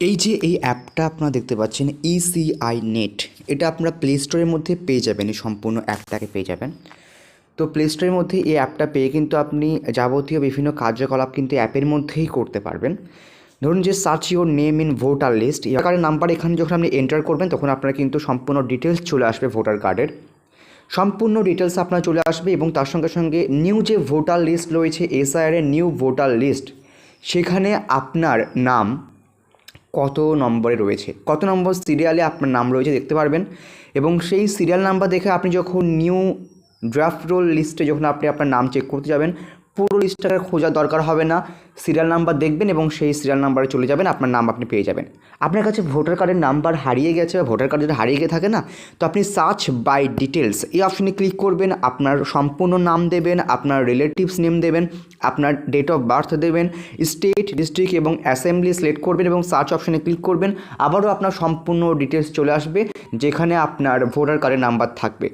এই যে এই অ্যাপটা আপনারা দেখতে পাচ্ছেন ইসিআই নেট, এটা আপনারা প্লে স্টোরের মধ্যে পেয়ে যাবেন। এই সম্পূর্ণ অ্যাপটাকে পেয়ে যাবেন। তো প্লে স্টোরের মধ্যে এই অ্যাপটা পেয়ে কিন্তু আপনি যাবতীয় বিভিন্ন কার্যকলাপ কিন্তু অ্যাপের মধ্যেই করতে পারবেন। ধরুন যে search your name in voter list, voter কার্ডের নাম্বার এখানে যখন আপনি এন্টার করবেন তখন আপনার কিন্তু সম্পূর্ণ ডিটেলস চলে আসবে। ভোটার কার্ডের সম্পূর্ণ ডিটেলস আপনার চলে আসবে এবং তার সঙ্গে সঙ্গে নিউ যে ভোটার লিস্ট রয়েছে এসআইআর এর নিউ ভোটার লিস্ট, সেখানে আপনার নাম কত নম্বরে রয়েছে, কত নম্বর সিরিয়ালে আপনার নাম রয়েছে দেখতে পারবেন। এবং সেই সিরিয়াল নাম্বার দেখে আপনি যখন নিউ ড্রাফট রোল লিস্টে যখন আপনি আপনার নাম চেক করতে যাবেন, পুরো লিস্টটাকে খোঁজার দরকার হবে না, সিরিয়াল নাম্বার দেখবেন এবং সেই সিরিয়াল নাম্বারে চলে যাবেন, আপনার নাম আপনি পেয়ে যাবেন। আপনার কাছে ভোটার কার্ডের নাম্বার হারিয়ে গেছে বা ভোটার কার্ড যদি হারিয়ে গিয়ে থাকে না, তো আপনি সার্চ বাই ডিটেলস এই অপশনে ক্লিক করবেন, আপনার সম্পূর্ণ নাম দেবেন, আপনার রিলেটিভস নেম দেবেন, আপনার ডেট অফ বার্থ দেবেন, স্টেট, ডিস্ট্রিক্ট এবং অ্যাসেম্বলি সিলেক্ট করবেন এবং সার্চ অপশনে ক্লিক করবেন। আবারও আপনার সম্পূর্ণ ডিটেলস চলে আসবে যেখানে আপনার ভোটার কার্ডের নাম্বার থাকবে।